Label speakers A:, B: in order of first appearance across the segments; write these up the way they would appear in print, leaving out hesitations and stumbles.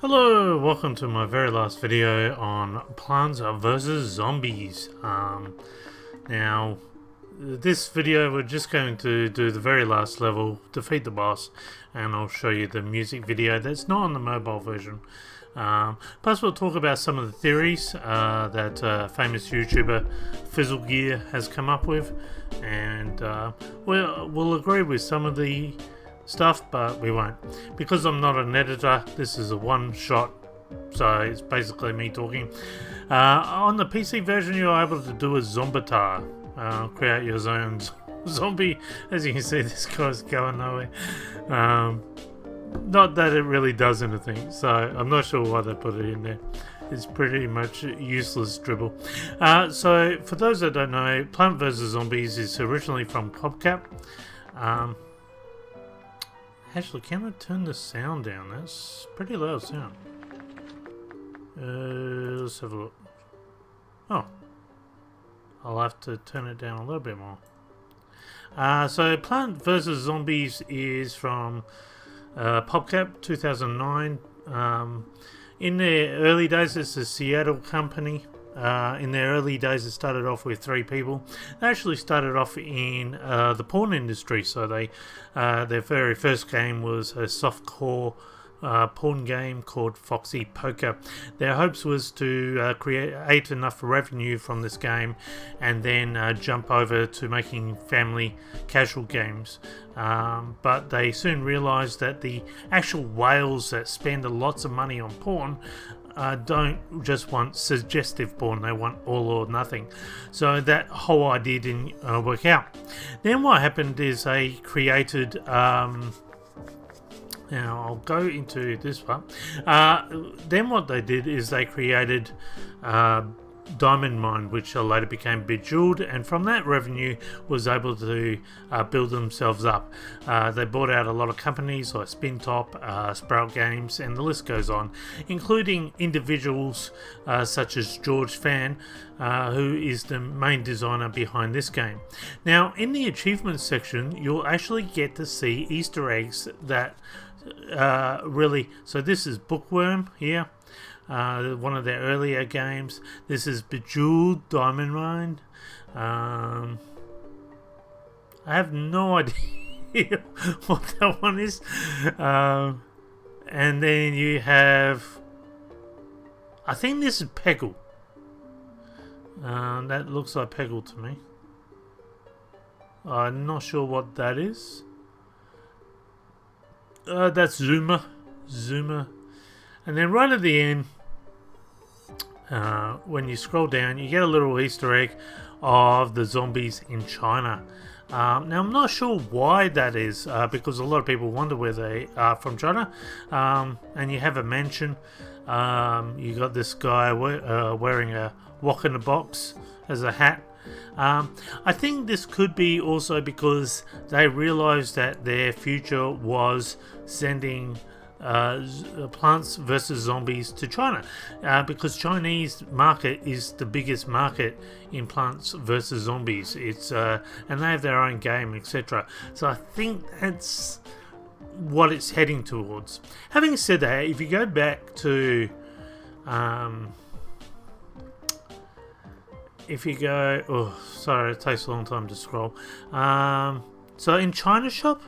A: Hello, welcome to my very last video on Plants vs Zombies. Now, this video we're just going to do the very last level, defeat the boss, and I'll show you the music video that's not on the mobile version. Plus we'll talk about some of the theories that famous YouTuber Fizzlegear has come up with, and we'll agree with some of the stuff, but we won't. Because I'm not an editor, this is a one shot, so it's basically me talking. On the PC version, you're able to do a zombatar, create your own zombie. As you can see, this guy's going nowhere. Not that it really does anything, so I'm not sure why they put it in there. It's pretty much useless dribble. So for those that don't know, Plant vs Zombies is originally from PopCap. Actually, can I turn the sound down? That's pretty loud sound. Let's have a look. Oh, I'll have to turn it down a little bit more. So Plant vs Zombies is from PopCap 2009. In their early days, it's a Seattle company. In their early days, it started off with 3 people. They actually started off in the porn industry, so they their very first game was a softcore porn game called Foxy Poker. Their hopes was to create enough revenue from this game and then jump over to making family casual games. But they soon realized that the actual whales that spend lots of money on porn don't just want suggestive porn, they want all or nothing. So that whole idea didn't work out. Then what happened is they created now I'll go into this one. Then what they did is they created Diamond Mine, which later became Bejeweled, and from that revenue was able to build themselves up. They bought out a lot of companies like Spintop, Sprout Games, and the list goes on, including individuals such as George Fan, who is the main designer behind this game. Now, in the achievements section, you'll actually get to see Easter eggs that really. So this is Bookworm here. One of their earlier games. This is Bejeweled Diamond Mine. I have no idea what that one is. And then you have, I think this is Peggle. That looks like Peggle to me. I'm not sure what that is. That's Zuma. And then right at the end, when you scroll down, you get a little Easter egg of the zombies in China. Now I'm not sure why that is, because a lot of people wonder where they are from China. And you have a mansion. You got this guy wearing a wok in a box as a hat. I think this could be also because they realized that their future was sending Plants vs Zombies to China, because Chinese market is the biggest market in Plants vs Zombies. It's and they have their own game, etc. So I think that's what it's heading towards. Having said that, if you go back to if you go, oh sorry, it takes a long time to scroll. So in China Shop,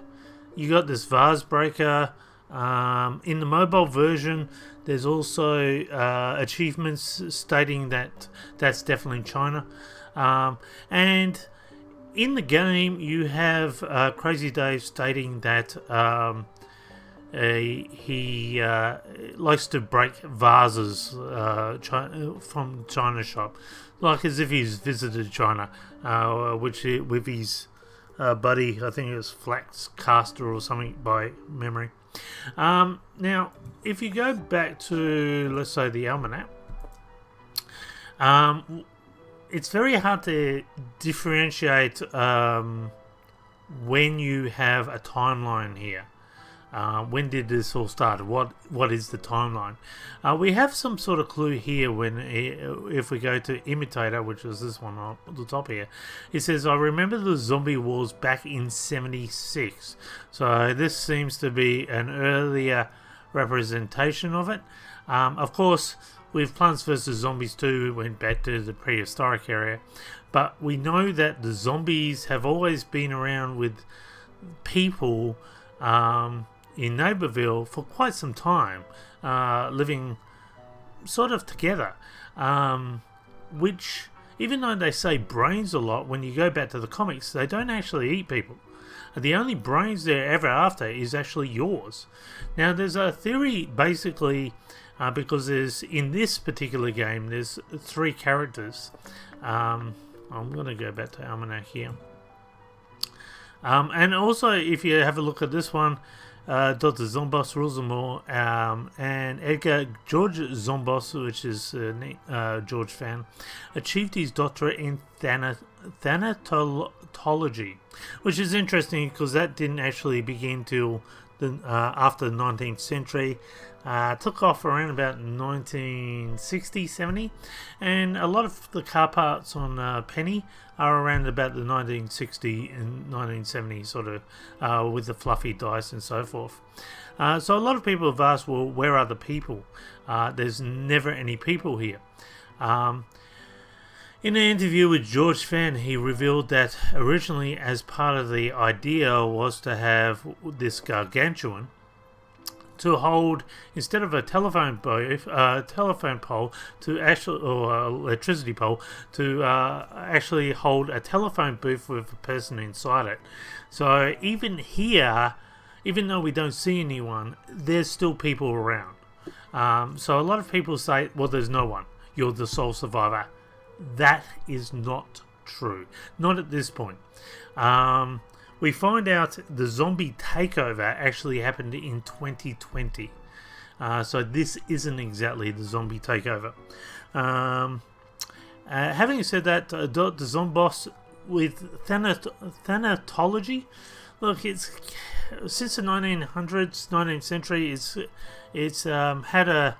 A: you got this vase breaker. In the mobile version, there's also achievements stating that that's definitely China. And in the game, you have Crazy Dave stating that he likes to break vases from China Shop, like as if he's visited China, with his buddy, I think it was Flax Caster or something by memory. Now, if you go back to, let's say, the almanac, it's very hard to differentiate when you have a timeline here. When did this all start? What is the timeline? We have some sort of clue here when, if we go to Imitator, which is this one on the top here, it says, I remember the zombie wars back in '76. So this seems to be an earlier representation of it. Of course, with Plants vs Zombies 2, we went back to the prehistoric area, but we know that the zombies have always been around with people in Neighborville for quite some time, living sort of together, which, even though they say brains a lot, when you go back to the comics, they don't actually eat people. The only brains they're ever after is actually yours. Now, there's a theory, basically, because there's, in this particular game, there's 3 characters. I'm going to go back to Almanac here. And also, if you have a look at this one, Dr. Zomboss rules them all, and George Zomboss, which is George Fan, achieved his doctorate in thanatology, which is interesting because that didn't actually begin till after the 19th century. Took off around about 1960, 70, and a lot of the car parts on Penny are around about the 1960 and 1970 sort of, with the fluffy dice and so forth. So a lot of people have asked, well, where are the people? There's never any people here. In an interview with George Fan, he revealed that originally, as part of the idea, was to have this gargantuan to hold, instead of a telephone pole to actually, or electricity pole, to actually hold a telephone booth with a person inside it. So even here, even though we don't see anyone, there's still people around. So a lot of people say, well, there's no one. You're the sole survivor. That is not true. Not at this point. We find out the zombie takeover actually happened in 2020. So this isn't exactly the zombie takeover. Having said that, Dr. Zomboss with thanatology, look, it's since the 1900s, 19th century, it's had a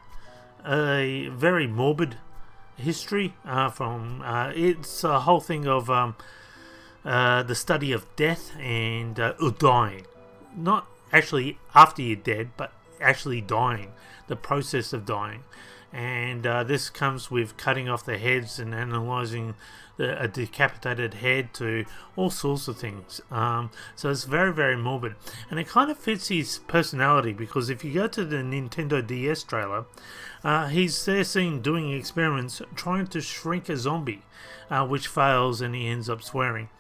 A: very morbid history. It's a whole thing of the study of death and dying. Not actually after you're dead, but actually dying. The process of dying. And this comes with cutting off the heads and analysing a decapitated head to all sorts of things. So it's very, very morbid. And it kind of fits his personality, because if you go to the Nintendo DS trailer, he's there seen doing experiments trying to shrink a zombie, which fails and he ends up swearing.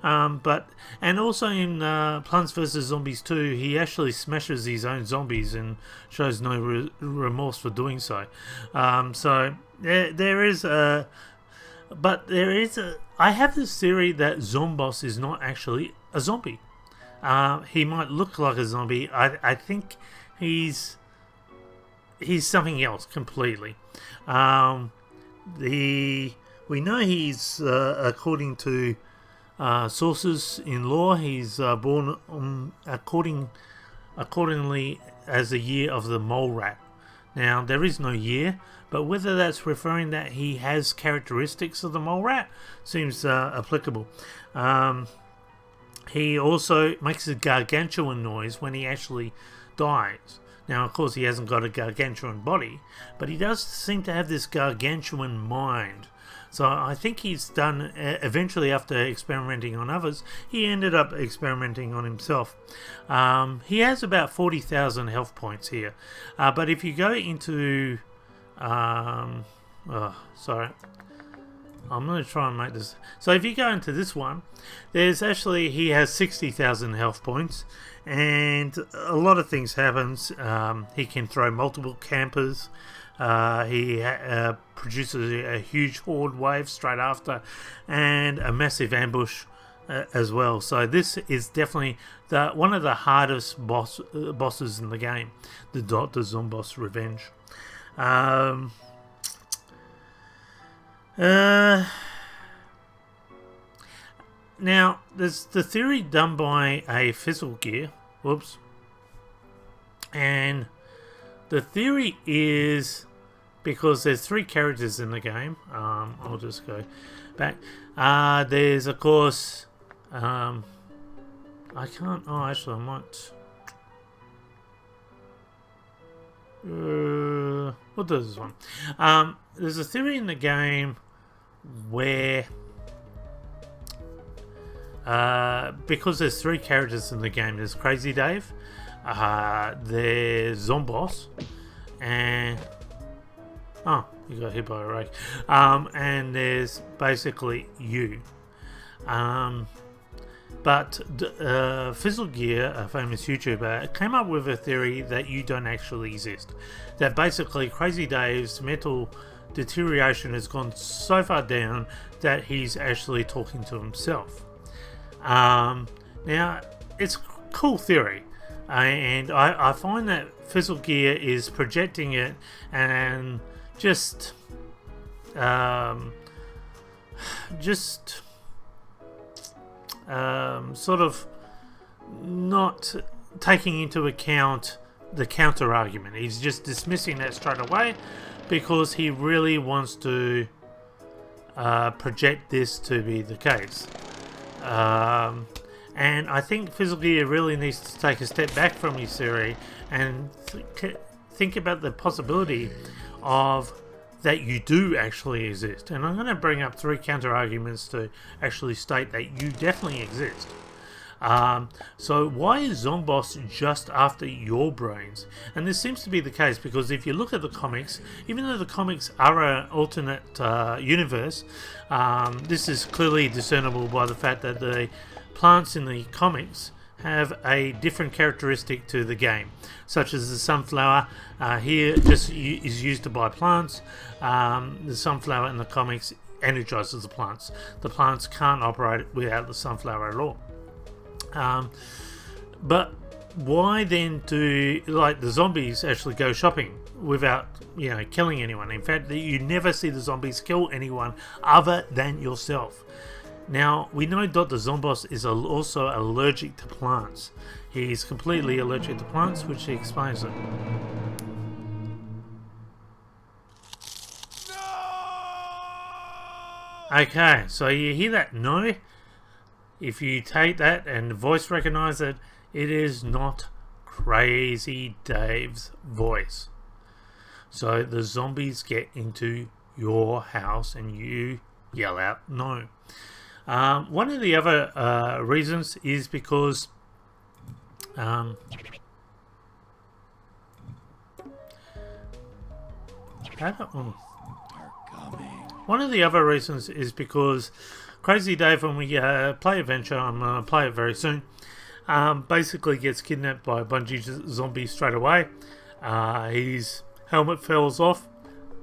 A: And also in Plants vs Zombies 2, he actually smashes his own zombies and shows no remorse for doing so. So there is a, I have this theory that Zomboss is not actually a zombie. He might look like a zombie. I think he's something else completely. We know he's according to sources in law, he's born accordingly as the year of the mole rat. Now, there is no year, but whether that's referring that he has characteristics of the mole rat seems applicable. He also makes a gargantuan noise when he actually dies. Now, of course, he hasn't got a gargantuan body, but he does seem to have this gargantuan mind. So I think he's done, eventually after experimenting on others, he ended up experimenting on himself. He has about 40,000 health points here. But if you go into... sorry. I'm going to try and make this... So if you go into this one, there's actually... He has 60,000 health points. And a lot of things happens. He can throw multiple campers. He produces a huge horde wave straight after, and a massive ambush as well. So this is definitely one of the hardest bosses in the game, the Dr. Zomboss Revenge. Now, there's the theory done by a fizzlegear. Whoops. And the theory is, because there's 3 characters in the game, I'll just go back. There's, of course, I can't, actually I might, what does this one? There's a theory in the game where because there's 3 characters in the game. There's Crazy Dave, there's Zomboss, and you got hit by a rake. And there's basically you. But fizzlegear, a famous YouTuber, came up with a theory that you don't actually exist. That basically Crazy Dave's mental deterioration has gone so far down that he's actually talking to himself. Now, it's a cool theory, and I find that fizzlegear is projecting it and just sort of not taking into account the counter argument. He's just dismissing that straight away because he really wants to project this to be the case. And I think fizzlegear really needs to take a step back from his theory and think about the possibility of that you do actually exist. And I'm going to bring up 3 counter arguments to actually state that you definitely exist. So why is Zomboss just after your brains? And this seems to be the case because if you look at the comics, even though the comics are an alternate universe, this is clearly discernible by the fact that the plants in the comics have a different characteristic to the game, such as the sunflower here just is used to buy plants. The sunflower in the comics energizes the plants. The plants can't operate without the sunflower at all. But why then do the zombies actually go shopping without killing anyone? In fact, you never see the zombies kill anyone other than yourself. Now, we know Dr. Zomboss is also allergic to plants. He's completely allergic to plants, which he explains it. Okay, so you hear that no? If you take that and voice recognize it, it is not Crazy Dave's voice. So the zombies get into your house and you yell out no. One of the other reasons is because one of the other reasons is because Crazy Dave, when we play Adventure, I'm going to play it very soon, basically gets kidnapped by a bunch of zombies straight away. His helmet falls off,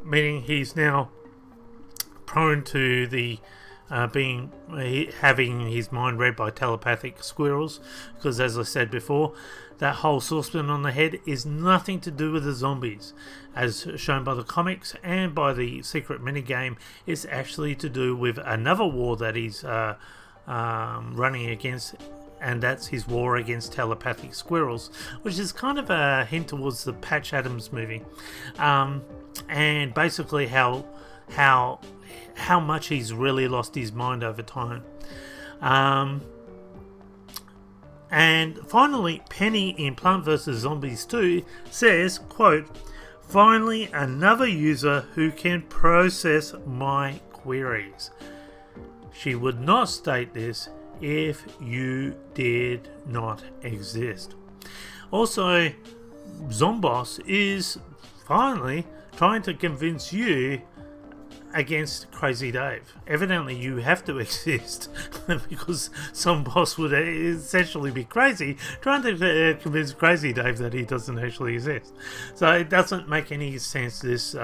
A: meaning he's now prone to the having his mind read by telepathic squirrels, because as I said before, that whole saucepan on the head is nothing to do with the zombies, as shown by the comics and by the secret minigame. It's actually to do with another war that he's running against, and that's his war against telepathic squirrels, which is kind of a hint towards the Patch Adams movie, and basically how much he's really lost his mind over time. And finally, Penny in Plant vs. Zombies 2 says, quote, "Finally another user who can process my queries. She would not state this if you did not exist." Also, Zomboss is finally trying to convince you against Crazy Dave. Evidently you have to exist because Zomboss would essentially be crazy trying to convince Crazy Dave that he doesn't actually exist. So it doesn't make any sense, this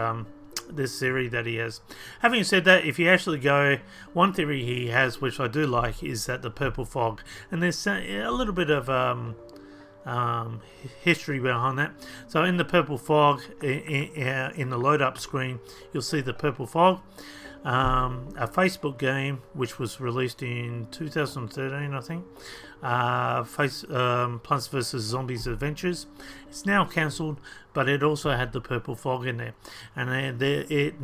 A: theory that he has. Having said that, if you actually go, one theory he has, which I do like, is that the purple fog, and there's a little bit of history behind that. So in the purple fog, in the load up screen, you'll see the purple fog. A Facebook game which was released in 2013, I think, Plants vs. Zombies Adventures. It's now cancelled, but it also had the purple fog in there, and it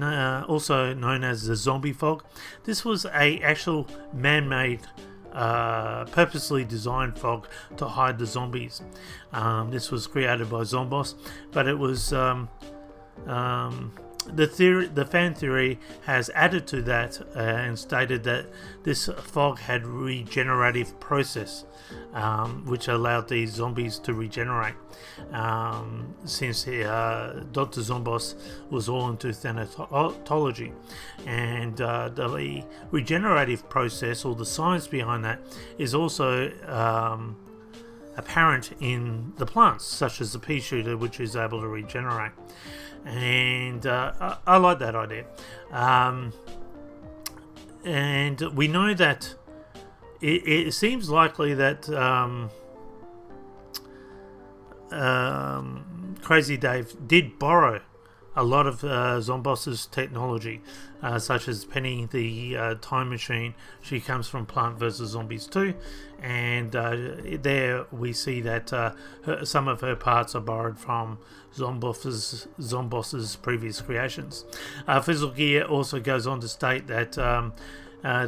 A: also known as the zombie fog. This was a actual man-made purposely designed fog to hide the zombies. This was created by Zomboss, but it was the fan theory has added to that and stated that this fog had regenerative process, which allowed these zombies to regenerate. Since Dr. Zomboss was all into thanatology, and the regenerative process, or the science behind that, is also apparent in the plants, such as the pea shooter, which is able to regenerate. And I like that idea. And we know that it seems likely that Crazy Dave did borrow a lot of Zomboss's technology, such as Penny the time machine. She comes from Plant vs. Zombies 2, and there we see that some of her parts are borrowed from Zomboss's previous creations. Fizzlegear also goes on to state that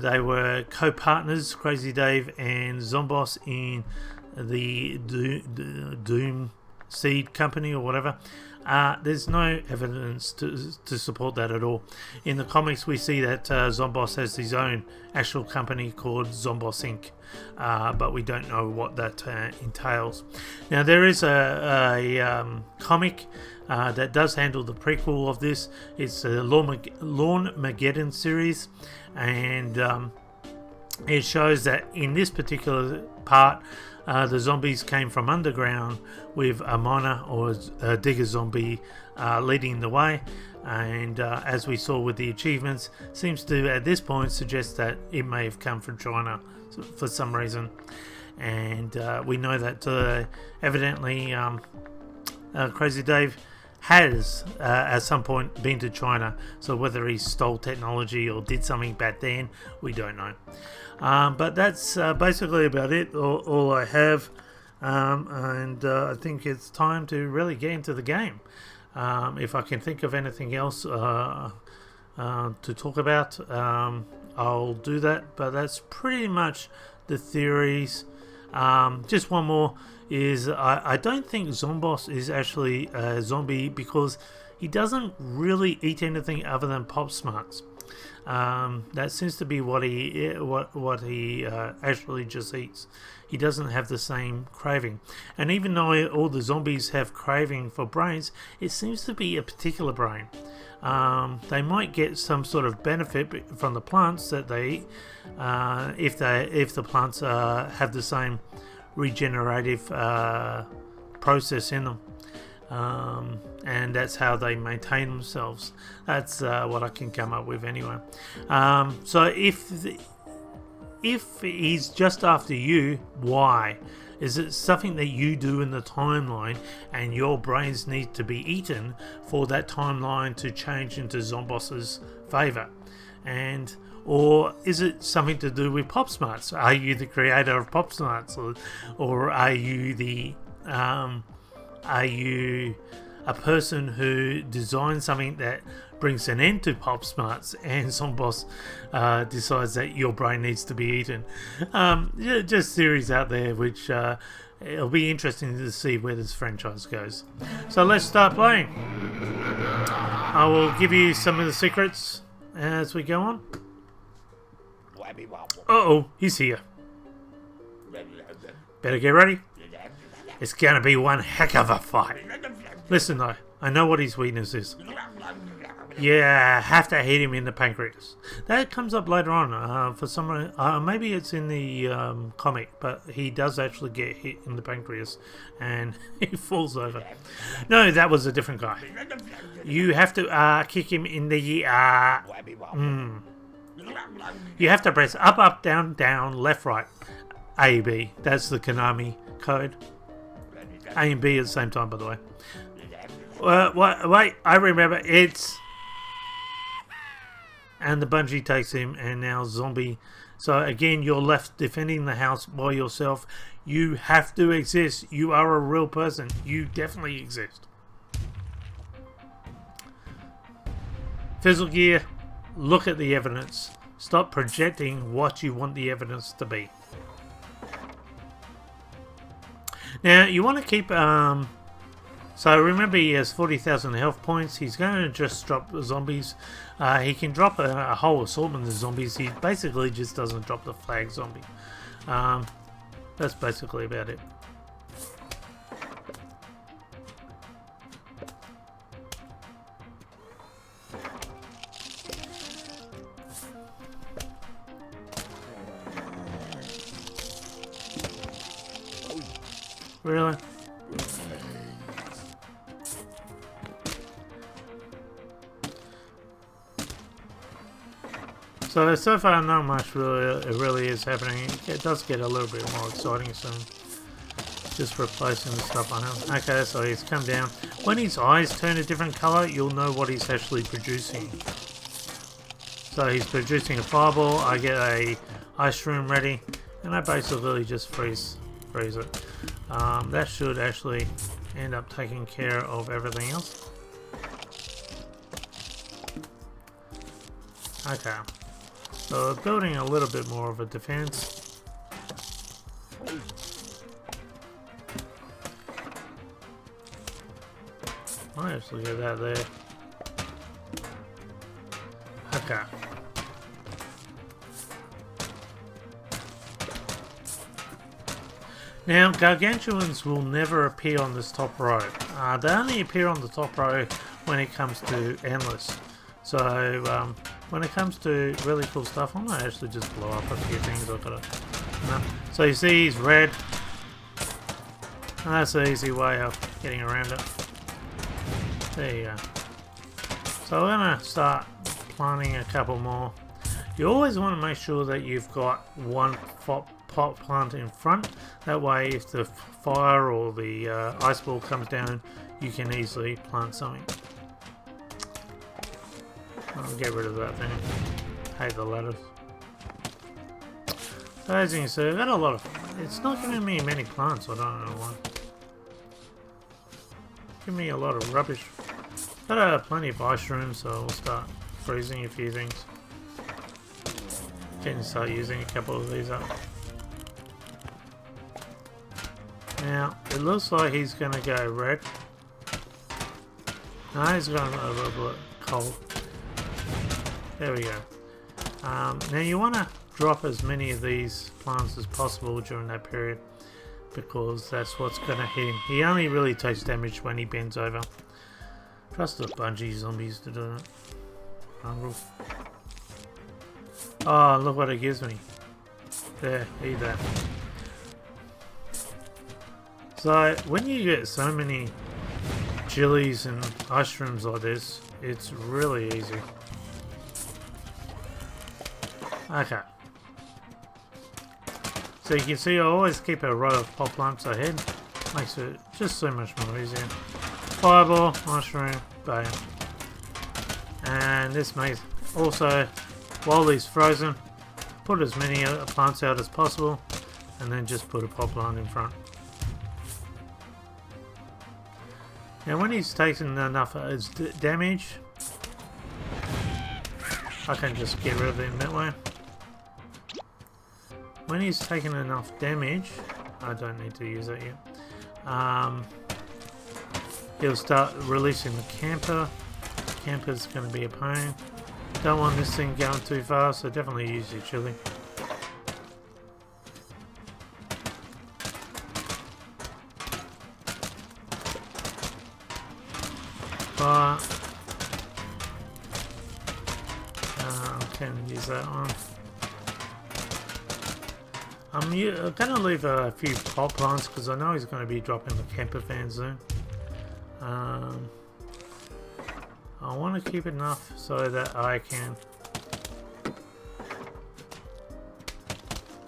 A: they were co-partners, Crazy Dave and Zomboss, in the Doom Seed Company or whatever. There's no evidence to support that at all. In the comics, we see that Zomboss has his own actual company called Zomboss Inc., but we don't know what that entails. Now, there is a comic that does handle the prequel of this. It's the Lawn-mageddon series, and it shows that in this particular part, the zombies came from underground, with a miner or a digger zombie leading the way, and as we saw with the achievements, seems to at this point suggest that it may have come from China for some reason. And we know that evidently Crazy Dave has at some point been to China, so whether he stole technology or did something back then, we don't know. But that's basically about it, all I have, and I think it's time to really get into the game. If I can think of anything else to talk about, I'll do that, but that's pretty much the theories. Just one more is I don't think Zomboss is actually a zombie, because he doesn't really eat anything other than Pop Smarts. That seems to be what he actually just eats. He doesn't have the same craving, and even though all the zombies have craving for brains, it seems to be a particular brain. They might get some sort of benefit from the plants that they eat, if the plants have the same regenerative process in them. And that's how they maintain themselves. That's what I can come up with anyway. So if he's just after you, why? Is it something that you do in the timeline and your brains need to be eaten for that timeline to change into Zomboss's favour? Or is it something to do with Pop Smarts? Are you the creator of Pop Smarts, or are you a person who designs something that brings an end to Pop Smarts, and Zomboss decides that your brain needs to be eaten? Just theories out there, which it'll be interesting to see where this franchise goes. So let's start playing. I will give you some of the secrets as we go on. Uh-oh, he's here. Better get ready. It's gonna be one heck of a fight. Listen though, I know what his weakness is. Yeah, have to hit him in the pancreas. That comes up later on. For some, maybe it's in the comic, but he does actually get hit in the pancreas, and he falls over. No, that was a different guy. You have to kick him in the You have to press up, up, down, down, left, right, A, B. That's the Konami code. A and B at the same time, by the way. Wait, I remember. It's... And the bungee takes him, and now zombie. So again, you're left defending the house by yourself. You have to exist. You are a real person. You definitely exist. Fizzlegear, look at the evidence. Stop projecting what you want the evidence to be. Now you want to keep so remember he has 40,000 health points. He's going to just drop zombies. He can drop a whole assortment of zombies. He basically just doesn't drop the flag zombie. That's basically about it. Really? So far not much really is happening. It does get a little bit more exciting soon. Just replacing the stuff on him. Okay, so he's come down. When his eyes turn a different colour, you'll know what he's actually producing. So he's producing a fireball, I get a ice room ready, and I basically just freeze it. That should actually end up taking care of everything else. Okay. So building a little bit more of a defense. I actually get that there. Okay. Now, gargantuans will never appear on this top row. They only appear on the top row when it comes to endless. So, when it comes to really cool stuff, I might actually just blow up a few things. I've got to. No. So you see, he's red. And that's an easy way of getting around it. There you go. So we're gonna start planting a couple more. You always want to make sure that you've got one pot plant in front. That way, if the fire or the ice ball comes down, you can easily plant something. I'll get rid of that thing. Hate the ladders. So as you can see, I've got a lot of... It's not giving me many plants, I don't know why. Give me a lot of rubbish. Got plenty of ice rooms, so we'll start freezing a few things. Can start using a couple of these up. Now, it looks like he's going to go red. No, he's going a little bit cold. There we go. Now you want to drop as many of these plants as possible during that period, because that's what's going to hit him. He only really takes damage when he bends over. Trust the bungee zombies to do it. Oh, look what it gives me. There, eat that. So, when you get so many chilies and ice rooms like this, it's really easy. Okay. So you can see I always keep a row of pop plants ahead. Makes it just so much more easier. Fireball, mushroom, bam. And this makes also, while he's frozen, put as many plants out as possible, and then just put a pop plant in front. Now when he's taken enough damage, I can just get rid of him that way. When he's taken enough damage, I don't need to use that yet. He'll start releasing the camper. Camper's going to be a pain. Don't want this thing going too fast, so definitely use your chili. But can use that one. I'm going to leave a few pot plants because I know he's going to be dropping the camper fan soon. I want to keep enough so that I can...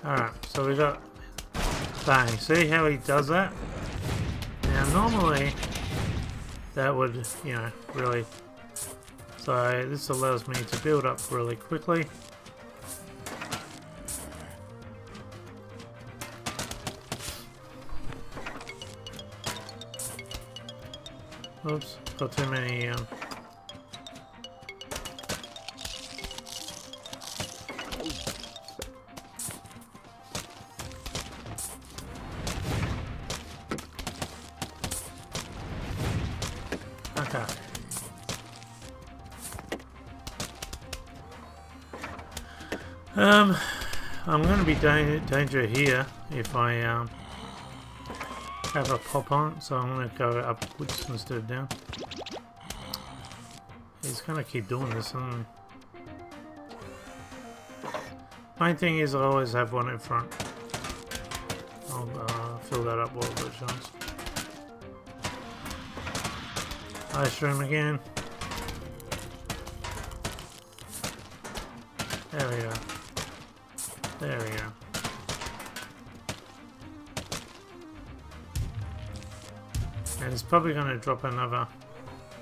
A: Alright, so we got... Bang, see how he does that? Now normally that would, you know, really... So this allows me to build up really quickly. Oops, got too many I'm going to be danger here if I have a pop on, so I'm going to go upwards instead of down. He's going to keep doing this. And main thing is I always have one in front. I'll fill that up while I've got a chance. Ice room again. There we go. There we go. And it's probably going to drop another.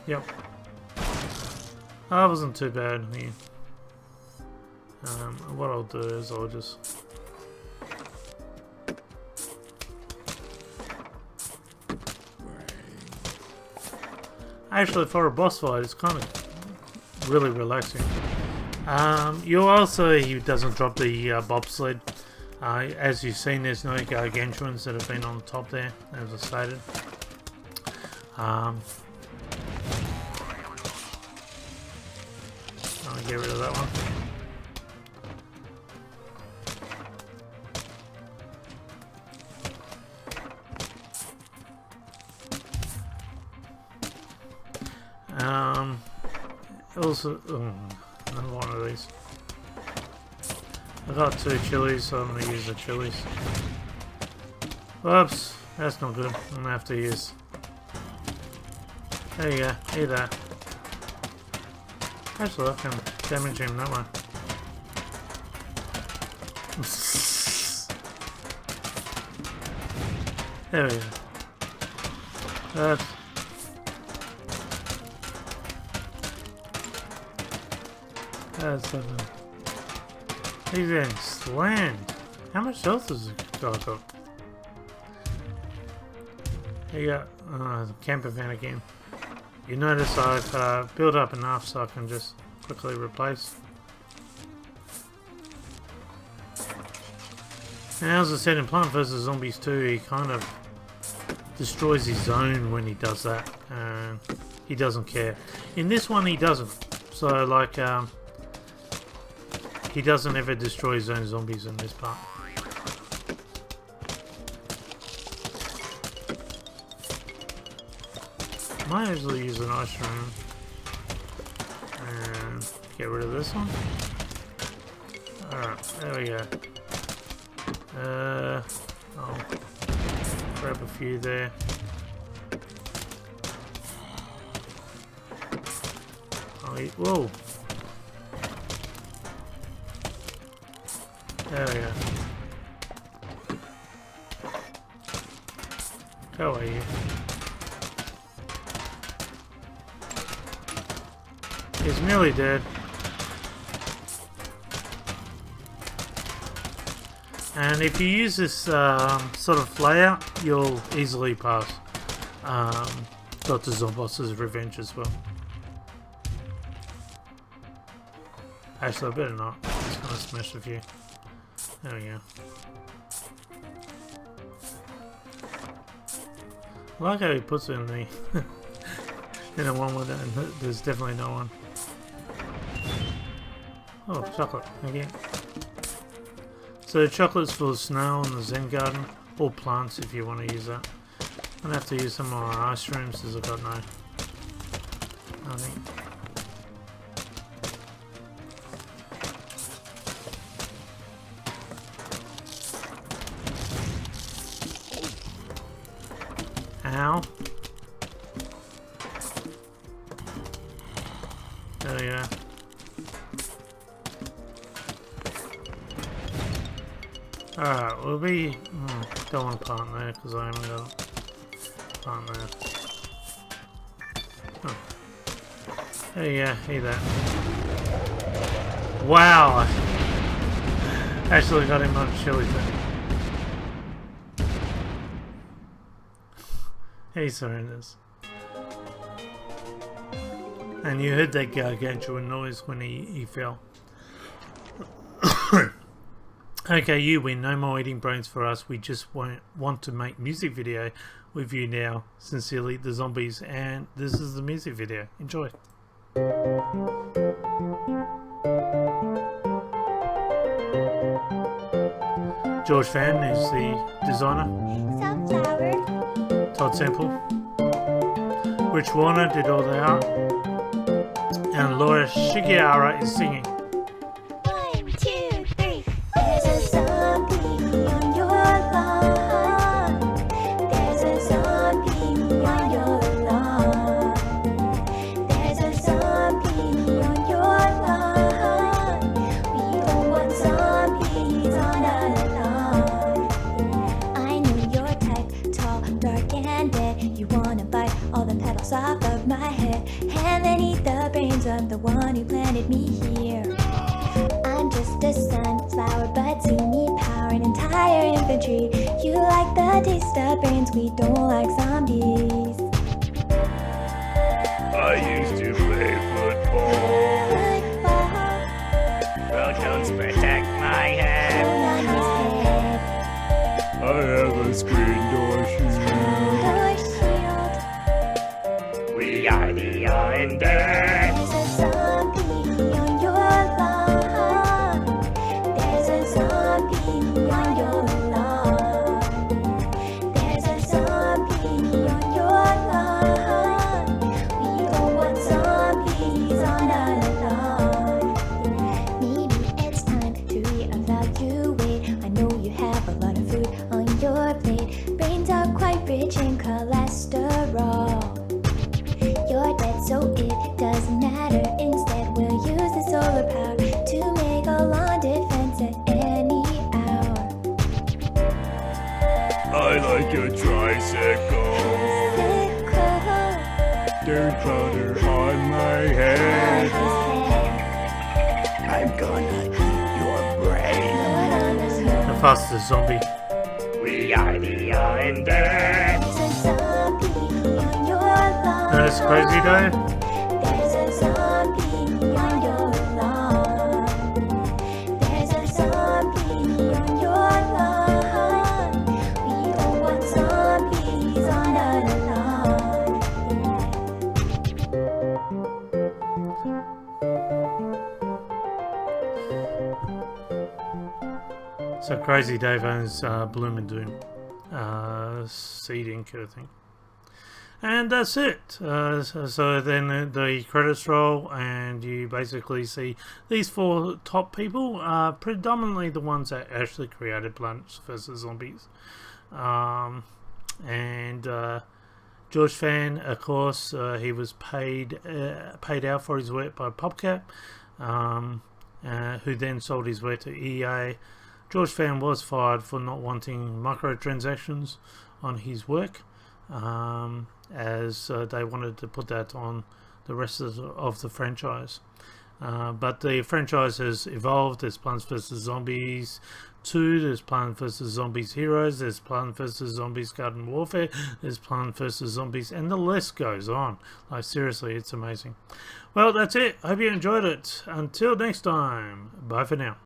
A: Yep. That wasn't too bad here. What I'll do is I'll just... Actually, for a boss fight, it's kind of really relaxing. You also, he doesn't drop the bobsled. As you've seen, there's no gargantuans that have been on top there, as I stated. I'll get rid of that one. Also, another one of these. I got 2 chilies, so I'm going to use the chilies. Whoops, that's not good. I'm going to have to use... There you go, eat that. Actually, I can damage him that way. There we go. That's something. He's getting slammed. How much health does this guy got? Here you go. The camper van again. You notice I've built up enough so I can just quickly replace. And as I said in Plant vs Zombies 2, he kind of destroys his zone when he does that. And he doesn't care. In this one he doesn't. So like he doesn't ever destroy his own zombies in this part. Might actually use an ice room and get rid of this one. Alright, there we go. I'll grab a few there. I'll eat. Whoa! There we go. Go away, you. He's nearly dead. And if you use this sort of layout, you'll easily pass Dr. Zomboss's revenge as well. Actually, I better not. I'm just gonna smash a few. There we go. I like how he puts it in the in a one with it, and there's definitely no one. Oh, chocolate again. So chocolate's for the snail and the Zen garden, or plants if you want to use that. I'm gonna have to use some more ice rooms because I've got no nothing. Ow. There we go. Alright, we'll be... don't want to plant there because I haven't got a plant there. Oh. There you go, eat that. Wow! Actually got him on chili thing. He surrenders. And you heard that gargantuan noise when he fell. Okay, you win. No more eating brains for us. We just want to make music video with you now. Sincerely, the zombies. And this is the music video. Enjoy. George Fan is the designer.
B: Sunflower.
A: Todd Semple. Rich Warner did all the art. And Laura Shigeara is singing.
B: 1, 2, 3. There's a zombie on your lawn. There's a zombie on your lawn. There's a zombie on your lawn. We don't want zombies on our lawn. I know your type, tall, dark, and dead. You wanna bite all the petals off of my head and then eat the brains of the one who planted me here. I'm just a sunflower, but see me power an entire infantry. You like the taste of brains, we don't like zombies.
C: I used to play football. Protons protect my head. I have a screen door shield. We are the undead.
B: There's a zombie on your lawn. There's a zombie on your lawn. There's a zombie on your lawn. We don't want zombies on our lawn. Maybe it's time to reevaluate. I know you have a lot of food on your plate. Brains are quite rich in cholesterol. You're dead, so it doesn't matter. Instead, we'll use the solar power to make a lawn defense at any hour.
C: I like your tricycle.
B: Sickle.
C: Dirt powder on my head. I'm gonna eat your brain.
A: The fastest zombie.
C: We are the undead.
B: There's a zombie on your lawn.
A: Notice Crazy Dave?
B: There's a zombie on your lawn. There's a zombie on your lawn. We don't want zombies on our lawn.
A: So Crazy Dave owns Bloom and Doom. Seed Inc, I think. And that's it. So then the credits roll, and you basically see these 4 top people are predominantly the ones that actually created Plants vs. Zombies. George Fan, of course, he was paid out for his work by PopCap, who then sold his work to EA. George Fan was fired for not wanting microtransactions on his work, as they wanted to put that on the rest of the franchise. But the franchise has evolved. There's Plants vs. Zombies 2, there's Plants vs. Zombies Heroes, there's Plants vs. Zombies Garden Warfare, there's Plants vs. Zombies, and the list goes on. Like, seriously, it's amazing. Well, that's it. Hope you enjoyed it. Until next time, bye for now.